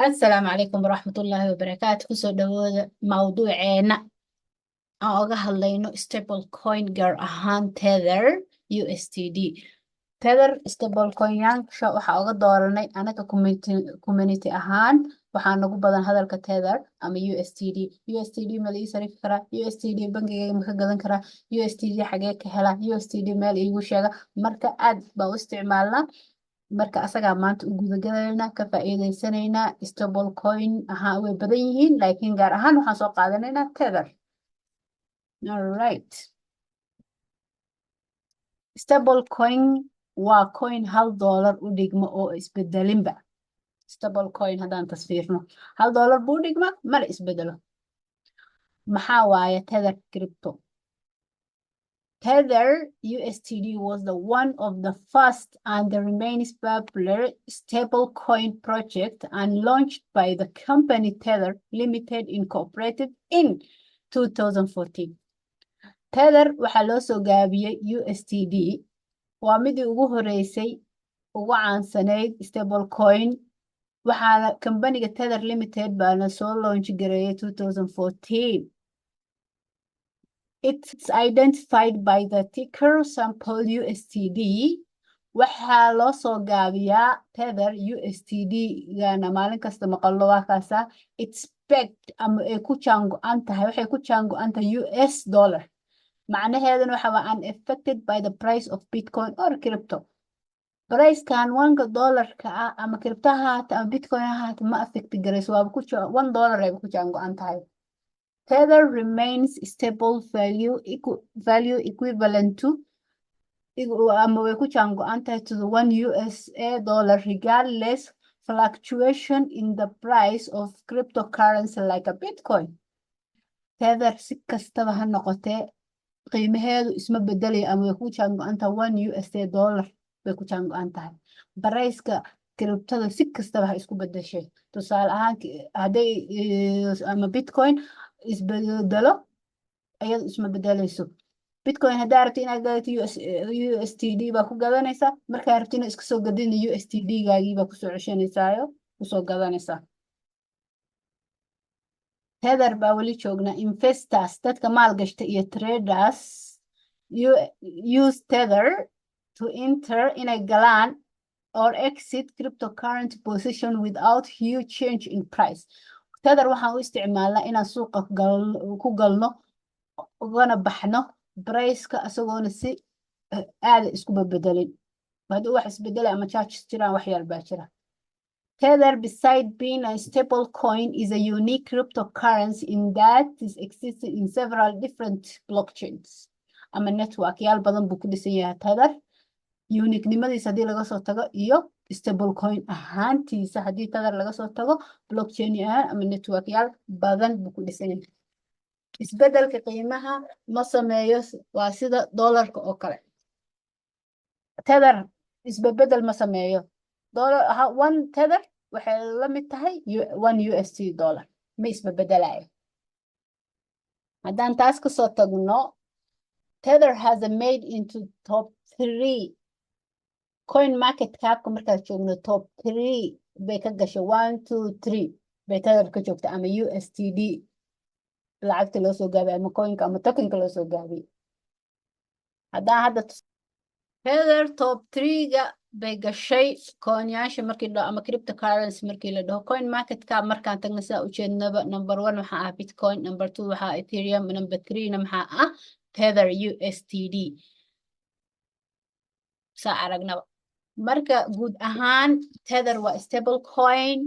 السلام عليكم ورحمة الله وبركاته kusoo dhawaada mawduuceena aan oga hadlayno stable coin gaar ahaan tether USDT tether stable coin-yaasha waxaa oga dooranay anaga community ahaan waxaa nagu badan hadalka tether ama USDT ma la ii sarifi karaa USDT bangigayga ma ka gadan karaa USDT xagee ka helaa USDT meel iigu sheega marka aad baa u isticmaalnaa marka asagaa maanta u gudagalayna ka faa'iidaysanayna stable coin ahaa way badan yihiin laakiin gaar ahaan waxaan soo qaadanaynaa tether. Alright, stable coin waa coin $1 u dhigma oo isbedelinba. Stable coin haddaan tasfiirno $1 buu dhigma mala isbedelo. maxaa waaye tether crypto? Tether USDT was one of the first and the remains popular stablecoin project and launched by the company Tether Limited Incorporated in 2014. Tether waxaa loo soo gaabiyey USDT waa midii ugu horeysay ugu caansanayd stablecoin waxaana kambaniga Tether Limited baana soo launch gareeyay 2014. It's identified by the ticker sample USDT. waxaa loo soo gaabiyaa Tether USDT gana maalin kasta maqallo waa kaasa expect ama ay ku jaango-an tahay waxay ku jaango-an tahay US dollar macnaheeduna waxa waa unaffected by the price of Bitcoin or crypto. Price-kan $1 ah ama crypto ha ahaata ama Bitcoin ha ahaata ma affect garayso waaba ku $1 ay ku jaango-an tahay. Tether remains stable value equivalent to ama way ku jaango-an tahay to the $1 regardless fluctuation in the price of cryptocurrency like a Bitcoin. Tether si kastaba ha noqotee qiimaheedu isma bedelayo ama way ku jaango-an tahay $1 bay ku jaango-an tahay. Barayska kriptada si kastaba ha isku bedeshay. Tusaale ahaan hadday ama Bitcoin isbedelo ayadu isma bedelayso. Bitcoin haddaa rabti inaad gadato USDT baa ku gadanaysaa markaa rabti inaad iska soo gadina USDT gaagii baa kusoo ceshanaysaa kusoo gadanaysaa. Tether baa weli joognaa. Investors dadka maalgashta iyo traders use Tether to enter inay galaan or exit cryptocurrency position without huge change in price. Tether waxaan u isticmaalnaa inaan suuqa ku galno ugana baxno price-ka asagoona si aada isku bedelin. haddii wax isbedelay ama charges jiraan wax yar baa jira. Tether, beside being a stable coin, is a unique cryptocurrency in that it exists in several different blockchains. ama network yaal badan buu ku dhisan yahay Tether. Unique-nimadiisa haddii laga soo tago iyo stable coin ahaantiisa haddii Tether laga soo tago blockchain ahaan ama network yaal badan buu ku dhisan yahay. Isbedelka qiimaha ma sameeyo waa sida dollarka oo kale. Tether isbedel ma sameeyo. One Tether waxay la mid tahay $1 ma isbedelayo. haddaan taas ka soo tagno Tether has a made into top 3 coin market cap markaad joogno top 3 bay ka gashay 1 2 3 bay Tether ka joogta ama USDT lacagta loo soo gaabiyay ama coinka ama tokenka loo soo gaabiyay. haddaan hadda Tether top 3-ga bay gashay coin-yaasha markii la ama cryptocurrency markii la dhaho coin market cap markaan tagna saa u jeednaba number 1 waxaa ah Bitcoin, number 2 waxaa Ethereum, number 3 na maxaa ah Tether USDT. saa aragnaba marka guud ahaan Tether waa stable coin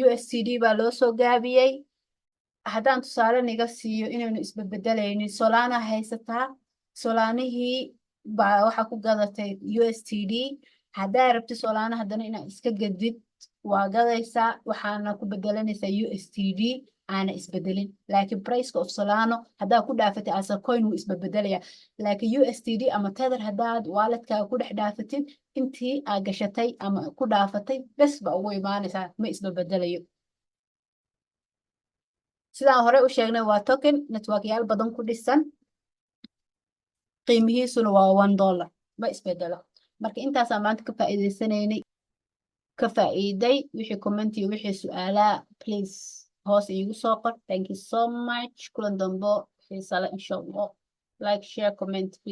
USDT baa loo soo gaabiyey. haddaan tusaale niga siiyo inaynu isbebedelaynin Solana haysataa Solanihii baa waxaa ku gadatay USDT. haddaa rabti Solana haddana inaad iska gadid waa gadaysaa waxaana ku bedelanaysaa USDT aana isbedelin laakiin price of Solana haddaa ku dhaafatay as a coin wuu isbedelaya laakiin USDT ama Tether haddaad wallet-kaaga ku dhex dhaafatid intii aad gashatay ama ku dhaafatay bes ba ugu imaanaysaa ma isbedelayo. sidaan hore u sheegnay waa token network yaal badan ku dhisan qiimihiisuna waa $1 ma isbedelo. marka intaasaan maanta ka faa'iidaysanaynay كفائدي وحي كومنتي وحي سؤالا please هوس إيغو سوقر thank you so much كلن دنبو في صلاة إن شاء الله like share comment please